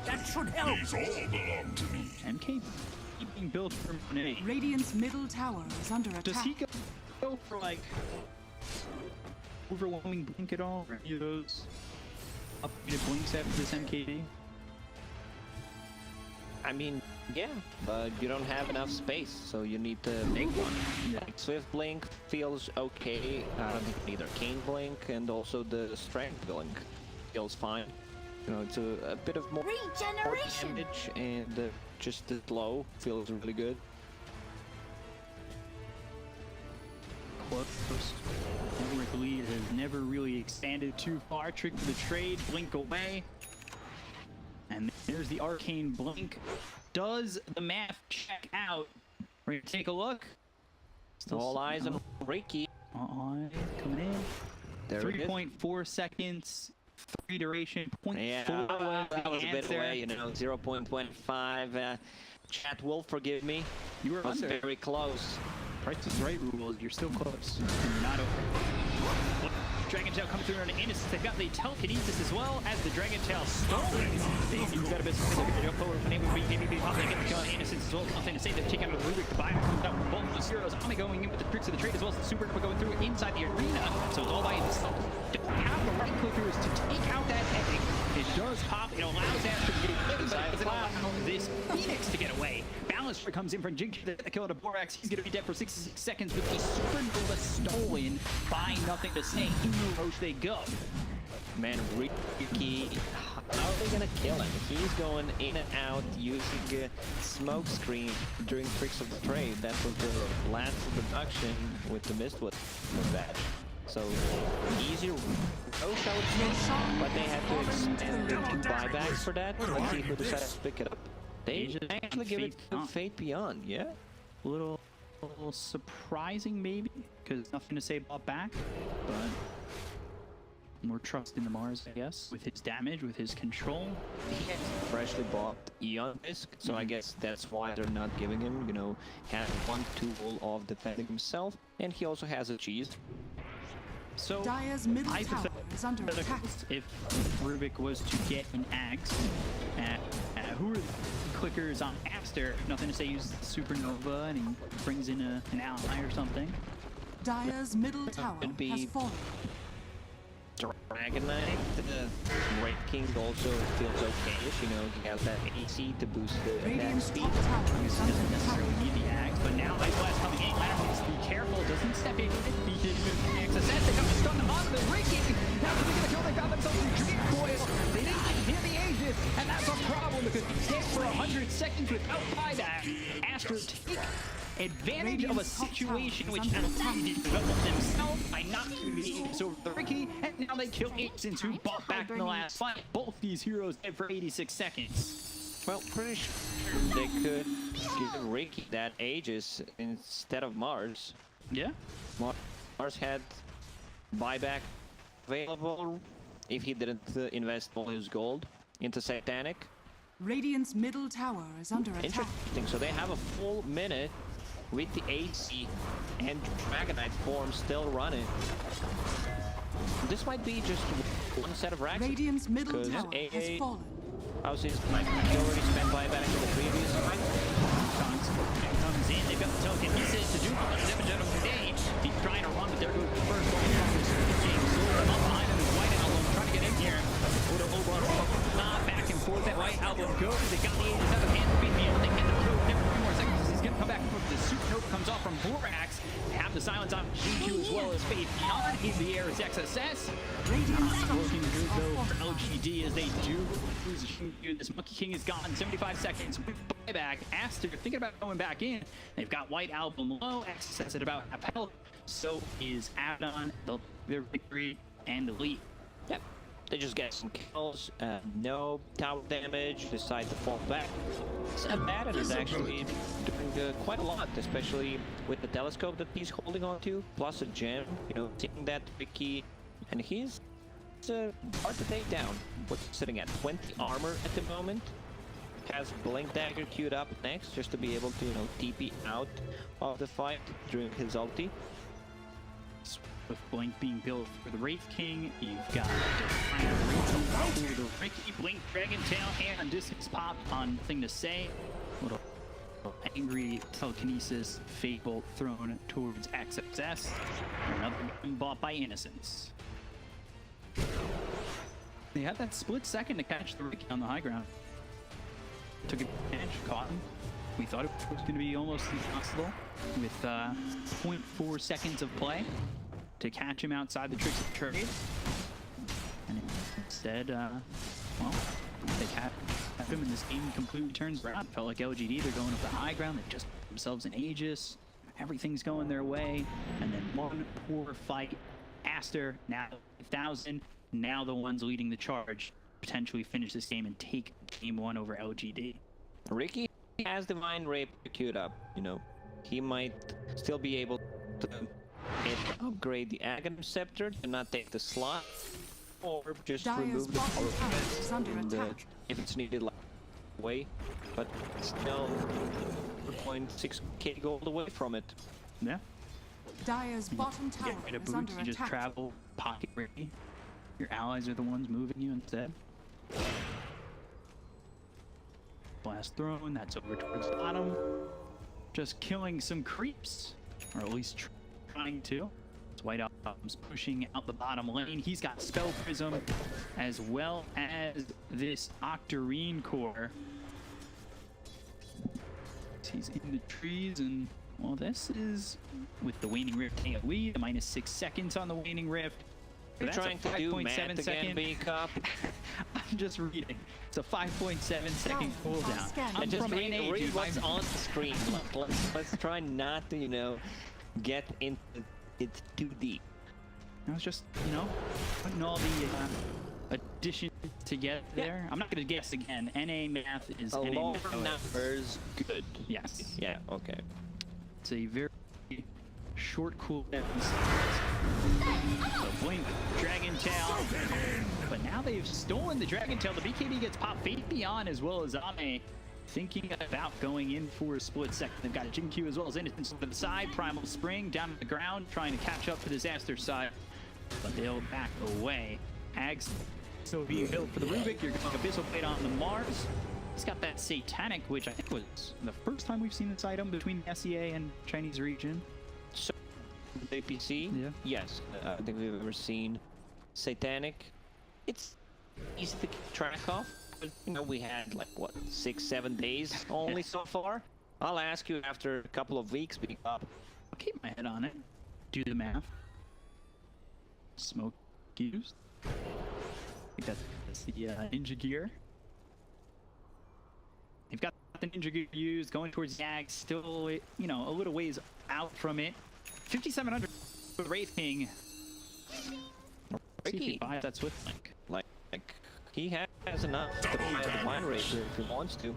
That should help. These all belong to me. MK being built for Monet. Radiant's middle tower is under attack. Does he go for like overwhelming blink at all? Or any of those upgraded blinks after this MKD? I mean, yeah, but you don't have enough space, so you need to make one. Yeah. Like Swift Blink feels okay, either Cane Blink and also the Strength Blink feels fine. You know, it's a bit of more damage, and just the glow feels really good. Close. Network lead has never really expanded too far. Trick for the trade, blink away. And there's the arcane blink. Does the math check out? We're gonna take a look. Still All eyes on Riki. coming in. There 3.4 seconds. 3 duration. 0.4. Yeah, that was a bit Aster. away, you know, 0.25. Chat will forgive me. You were I was under. very close. Price is Right rules. You're still close. You're not over. Dragon Tail coming through on an innocence. They've got the telekinesis as well as the Dragon Tail stolen. You've got a bit of they're going to jump forward. Maybe popping in the gun innocence as well. Nothing to say. They've taken out the Rubick. The buy comes out from both those heroes. Ami going in with the tricks of the trade as well as the super going through inside the arena. So it's all by itself. Don't have the right clickers to take out that egg. It does pop. It allows Aster to get away, but it doesn't allow this Phoenix to get away. Balancer comes in from XinQ to kill the Borax. He's going to be dead for 66 seconds with the Supernova stolen by Nothing to Say. In the roach they go. Man, Riki, how are they gonna kill him? He's going in and out using smoke screen during tricks of the trade. That was the last production with the Mistwood badge. So easier roach, I would say, but they had to expand the 2 buybacks for that. Let's see who decides to pick it up. They actually give it to Fate Beyond, yeah? A little surprising maybe, because Nothing to Say bought back, but more trust in the Mars, I guess, with his damage, with his control. He has freshly bought Eon Disc, so I guess that's why they're not giving him, you know, has one tool of defending himself, and he also has a cheese. So Dire's middle tower is under attack. if Rubick was to get an axe, who are the clickers on Aster? Nothing to Say uses Supernova and he brings in an ally or something. Dire's middle tower Could be has fallen. Dragon Knight, the Wraith King also feels okay, you know, he has that AC to boost the attack Radiant's speed. top tower is He under doesn't necessarily attack. need the axe, but now Ice Blast coming in. LaNm needs to be careful, doesn't step in. He didn't move the axe. As they got the stun on the Riki. Now they're going to kill. They found themselves in Dream Coil. They didn't hear the Aegis, and that's a problem because he's dead for 100 seconds without buyback. Aster take advantage of a situation which Abaddon developed themselves by not giving the Aegis over the Riki, and now they kill Aegis who bought back in the last fight. Both these heroes dead for 86 seconds. Well, pretty sure they could give Riki that Aegis instead of Mars. Yeah. Mars had buyback available if he didn't invest all his gold into Satanic. Radiant's middle tower is under attack. Interesting, so they have a full minute with the AC and Dragonite form still running. This might be just one set of racks. Radiant's middle Because tower has AA fallen. how's his like he already spent buyback in the previous fight. Comes in, they've got the telekinesis to do a lot of damage out of the day. He's trying to run, but they're going first. James Silver up behind him is White Album trying to get in here. Back and forth that White Album goes. They got the Aegis out of hand to beat the other. They get the kill. Never 3 more seconds. He's going to come back and forth. The Supernova comes off from Borax. Have the silence on XinQ as well as Fate Beyond. In the air is XSS. Radiant's Looking good structures though are for fortified. LGD as they do lose XinQ. This Monkey King is gone. 75 seconds. Buyback. Aster thinking about going back in. They've got White Album low. XSS at about half health. So is Abaddon. Their victory and the lead. Yep. They just get some kills, no tower damage, decide to fall back. Abaddon is actually doing quite a lot, especially with the telescope that he's holding on to, plus a gem, you know, taking that Riki, and he's hard to take down. What's sitting at 20 armor at the moment. Has Blink Dagger queued up next, just to be able to, you know, TP out of the fight during his ulti. With Blink being built for the Wraith King, you've got the Riki, Blink, Dragon Tail, and Distance Pop on Thing to Say. Little angry telekinesis fable thrown towards XXS. Another one bought by Innocence. They had that split second to catch the Riki on the high ground. Took advantage, caught him. We thought it was going to be almost impossible with 0.4 seconds of play to catch him outside the tricks of trade. And instead, well, they kept him and this game completely turns around. Felt like LGD, they're going up the high ground. They just put themselves in Aegis. Everything's going their way. And then one poor fight. Aster, now 1,000. Now the ones leading the charge potentially finish this game and take game 1 over LGD. Riki has Divine Rape queued up, you know. He might still be able to upgrade the Aghanim Scepter and not take the slot, or just Dire's remove the bottom power tower of is under it and, attack. if it's needed, like, away. But still 0.6k gold away from it. Yeah. Dire's bottom tower Get rid of is under boots, you just attack. travel pocket Riki. Your allies are the ones moving you instead. Blast thrown, that's over towards the bottom. Just killing some creeps, or at least trying to. It's White Album's pushing out the bottom lane. He's got Spell Prism, as well as this Octarine Core. He's in the trees, and well, this is with the Waning Rift AoE, the -6 seconds on the Waning Rift. You're trying to do math again, B-Cup. I'm just reading. It's a 5.7 second cooldown. And just from read NA, dude. what's on the screen. Let's try not to, you know, get into it too deep. I was just, you know, putting all the additions together there. I'm not going to guess again. NA math is A NA lower math. numbers, good. Yes. Yeah, okay. It's a very short cooldown. So blink, Dragon Tail. But now they've stolen the Dragon Tail. The BKB gets popped Fate Beyond as well as Ame. Thinking about going in for a split second. They've got a XinQ as well as Innocence to the side. Primal Spring down to the ground, trying to catch up to Disaster side. But they'll back away. Ags still being built for the Rubick. You're going Abyssal Blade on the Mars. He's got that Satanic, which I think was the first time we've seen this item between the SEA and Chinese region. So, the APC? Yeah. Yes, I don't think we've ever seen Satanic. It's easy to keep track of. But, you know, we had like, what, 6-7 days only so far? I'll ask you after a couple of weeks, I'll I'll keep my head on it. Do the math. Smoke used. I think that's the ninja gear. They've got the ninja gear used, going towards Yag, still, you know, a little ways out from it. 5,700 for the Wraith King. See if he buys that Swift Link. like he has enough to buy a Divine Racer if he wants to.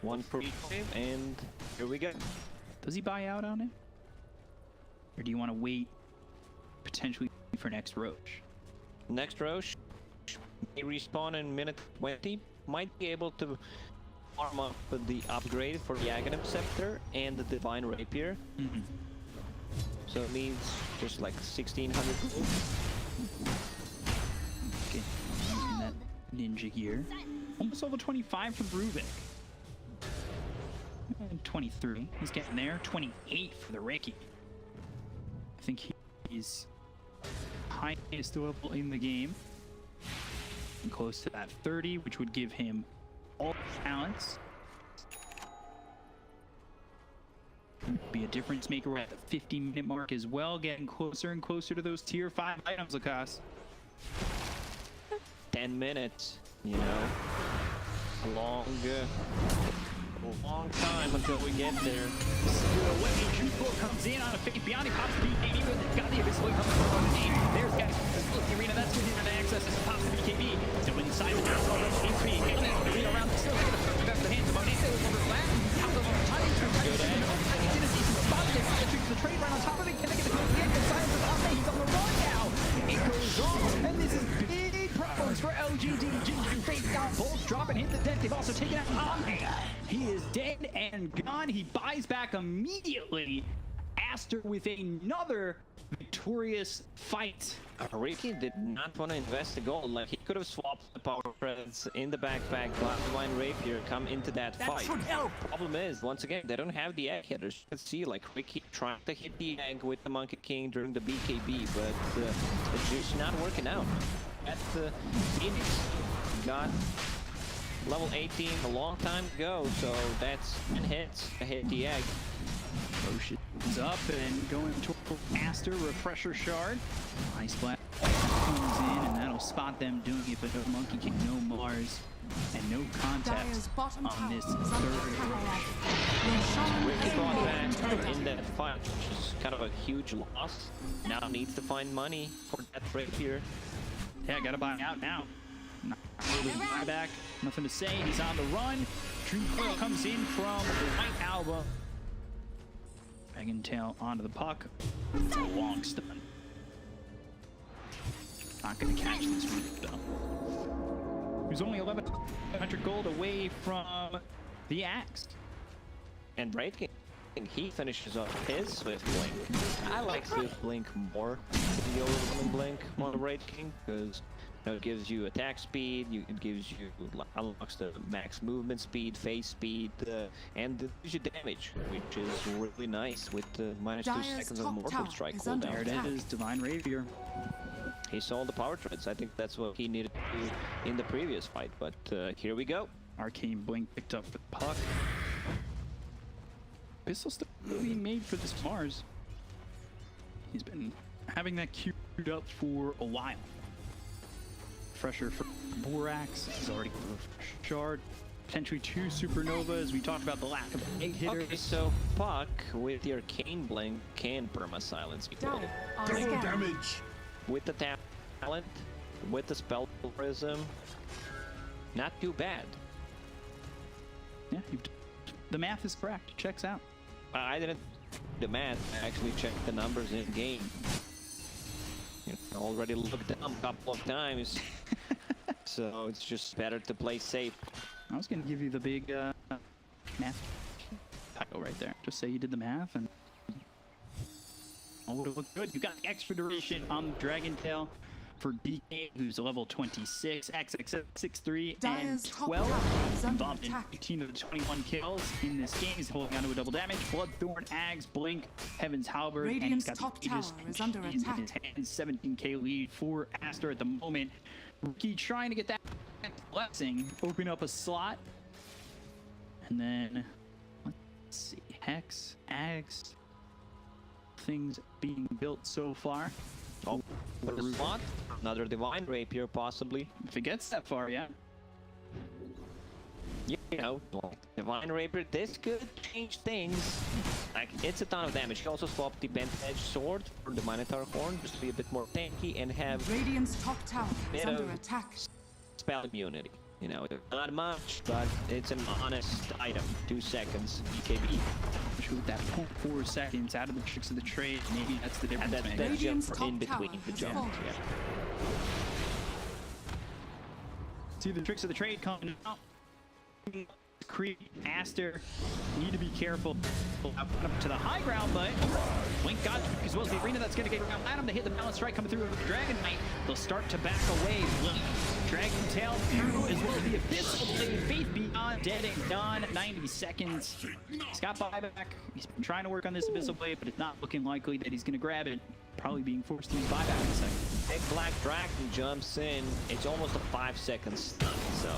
One per wave, and here we go. Does he buy out on it? Or do you want to wait potentially for next Roche? Next Roche may respawn in minute 20. Might be able to farm up the upgrade for the Aghanim Scepter and the Divine Rapier. So it needs just like 1,600 gold. Okay, using that ninja gear. Almost level 25 from Rubick. And 23. He's getting there. 28 for the Riki. I think he's highest level in the game. And close to that 30, which would give him all talents. Be a difference maker at the 50-minute mark as well, getting closer and closer to those tier 5 items, Lacoste. 10 minutes, you know. A long time until we get there. The Weapon Q4 comes in on a Fate Beyond. He pops the BKB, but got the Abyssal Blade coming from the name. There's guys in the arena. That's within the access. This pops the BKB. Still inside the house already. HP. Getting around the still. Going to throw back the hands of Monet. They over flat. Out of the time. Good at it. In a decent spot. They find the trade right on top of it. Can they get the close again? Inside of the Monet. He's on the run now. It goes off. And this is big problems for LGD. XinQ Fate Beyond. Both dropping hit the deck. They've also taken out Monet. He is dead and gone. He buys back immediately Aster with another victorious fight. Riki did not want to invest the gold. Like, he could have swapped the power credits in the backpack, got Divine Rapier, come into that fight. should help. Problem is, once again, they don't have the egg hitters. You can see, like, Riki trying to hit the egg with the Monkey King during the BKB, but it's just not working out. At the Phoenix got level 18 a long time ago, so that's 10 hits to hit the egg. Motion's up and going toward Aster, refresher shard. Ice Blast comes in and that'll spot them doing it, but no Monkey King, no Mars, and no Dire's contest bottom on tower this is under third attack. rush. Riki brought back in that fight, which is kind of a huge loss. Now needs to find money for that rapier. Yeah, gotta buy out now. Not really buy back. Nothing to say. He's on the run. Dream Coil comes in from White Alba. Dragon Tail onto the puck. It's a long stun. Not gonna catch this Rubick though. He's only 1,100 gold away from the axe. And Wraith King, he finishes off his Swift Blink. I like Swift Blink more than the old Blink on the Wraith King, because it gives you attack speed, it gives you, unlocks the max movement speed, phase speed, and it gives you damage, which is really nice with the -2 Dire's seconds of top Mortal tower Strike is under cooldown. There it is, Divine Rapier. He saw the power treads. I think that's what he needed to do in the previous fight, but here we go. Arcane Blink picked up with puck. Pistol still being made for this Mars. He's been having that queued up for a while. Fresher for Borax. He's already got a shard. Potentially 2 supernovas. We talked about the lack of egg hitters. Okay, so Puck with the Arcane Blink can perma-silence people. Dire are Double scared. Damage. With the talent, with the spell prism, not too bad. Yeah, the math is correct. Checks out. I didn't do the math. I actually checked the numbers in game. You know, already looked down a couple of times. So it's just better to play safe. I was going to give you the big math title right there. Just say you did the math and all would have looked good. You got the extra duration on the Dragon Tail for DK, who's level 26, XXX 6'3", and Dire's top 12. tower is under Involved in attack. 18 of the 21 kills in this game. He's holding on to a double damage. Bloodthorn, Ags, Blink, Heaven's Halberd, Radiant's and he's top got the Aegis tower is under in his attack. hand. 17k lead for Aster at the moment. Riki trying to get that blessing, open up a slot. And then, let's see, Hex, Ags, things being built so far. Oh, for the slot, another Divine Rapier possibly. If it gets that far, yeah. You know, well, Divine Rapier, this could change things. Like, it's a ton of damage. You also swap the Bent-Edged Sword for the Minotaur Horn, just to be a bit more tanky and have Radiant's top tower is bit under of attack. spell immunity. You know, not much, but it's an honest item. 2 seconds, BKB. Shoot that 0.4 seconds out of the tricks of the trade. Maybe that's the difference. And maker. that jump Radiant's for in top tower between the has jump. fallen. Yeah. See the tricks of the trade coming out. Creep, Aster, need to be careful. Up to the high ground, but Blink got as well as the arena. That's going to get around LaNm to hit the balance strike coming through with the Dragon Knight. They'll start to back away. Blink, Dragon Tail through as well as the Abyssal Blade. Faith Beyond, dead and done. 90 seconds. He's got buyback. He's been trying to work on this Abyssal Blade, but it's not looking likely that he's going to grab it. Probably being forced to use buyback in a second. Big Black Dragon jumps in. It's almost a 5-second stun, so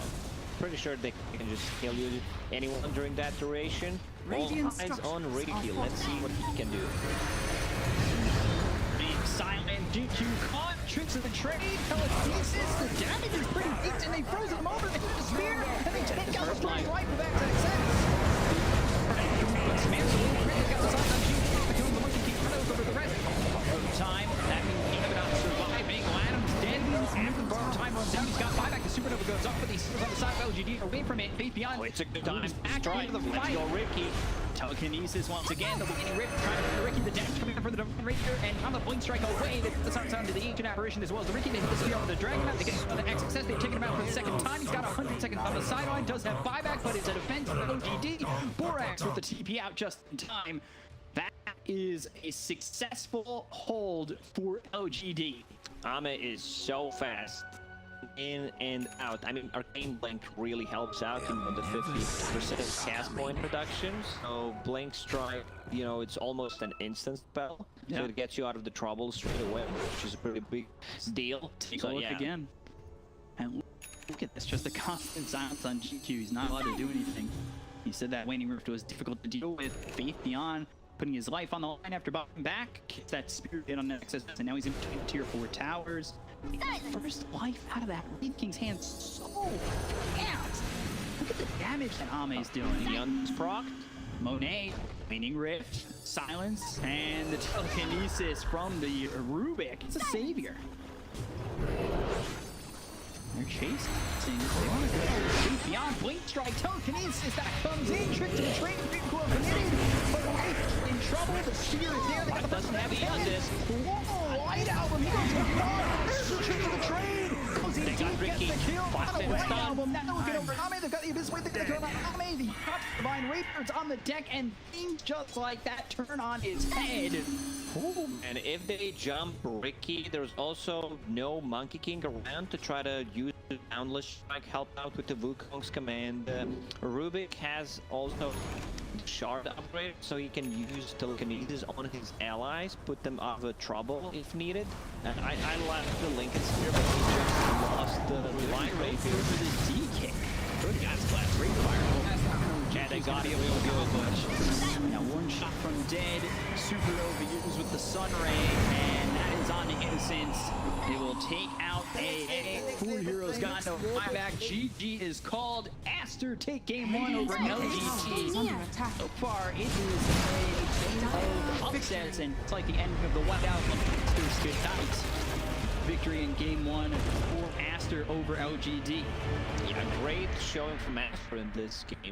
pretty sure they can just kill you anyone during that duration. All Radiant eyes on structures Riki. are Let's see what he can do. Big silent DQ caught. Tricks of the trade. Telekinesis. The damage is pretty decent. They froze him over. They hit the spear. And they take out the first right with XXX. Over the rest of time. That means Abaddon surviving. LaNm's dead. After the borrowed time runs out, he's got buyback. The supernova goes up, but he's on the side of LGD away from it. Faith Beyond. Oh, it's a good time. Back Strike. into the Let's fight. go, Riki. Telekinesis once again. The Waning Rift trying to hit Riki. The damage coming in for the Divine Rapier. And on the Blink Strike away. The sounds onto the Ancient Apparition as well as the Riki. They hit the spear on the Dragon Knight. They get the XXS. They've taken him out for the second time. He's got 100 seconds on the sideline. Does have buyback, but it's a defense for OGD. Borax with the TP out just in time. That is a successful hold for LGD. Ame is so fast. In and out. I mean, Arcane Blink really helps out in the 50% cast point reduction. So Blink Strike, you know, it's almost an instant spell. Yeah. So it gets you out of the trouble straight away, which is a pretty big deal. Take a look again. And look at this, just a constant silence on XinQ. He's not allowed to do anything. He said that Waning Rift was difficult to deal with. Faith Beyond putting his life on the line after bouncing back. Gets that Spirit in on Nexus, and now he's in between tier 4 towers. First life out of that Wraith King's hands so fast. Look at the damage that Ame's doing. Young's proc. Monet, Waning Rift, silence, and the telekinesis from the Rubick. It's a savior. They're chasing. They want to go Faith Beyond, Blink Strike, telekinesis that comes in, trick to the train, people are committed, but Wraith in trouble, the spear is there, they got the Doesn't have the assist. Whoa, White Album, he goes to the car, there's the trick to the train, goes in They got deep, Riki, gets the kill, fast on the and White stun. Album, now looking over Ame, they've got the Abyss Wave, they're going to kill Ame, the Divine Rapers on the deck, and things just like that turn on his head. Ooh. And if they jump Riki, there's also no Monkey King around to try to use the Boundless Strike, help out with the Wukong's command. Rubick has also the Shard upgrade, so he can use telekinesis on his allies, put them out of trouble if needed. And I left the Lincoln Spear, but he just lost the Divine Rapier For the DK. Good gas blast, great fireball. Yeah, they got it real good. Now one shot from dead, Supernova used with the Sun Ray, and that is on the Innocence. They will take out AA. 4 heroes got no buyback. GG is called. Aster take game 1 over LGD. Under attack. So far, it is a game of upsets, and it's like the ending of the Whiteout. Aster's good night. Victory in game 1 for Aster over LGD. Yeah, great showing from Aster in this game.